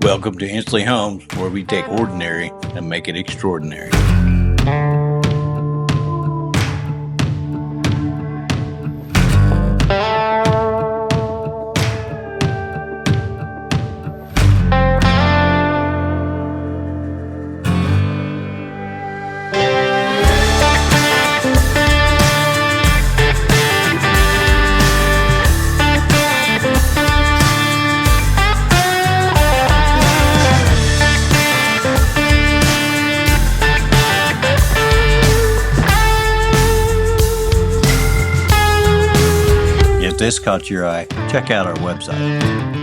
Welcome to Hensley Homes, where we take ordinary and make it extraordinary. If this caught your eye, check out our website.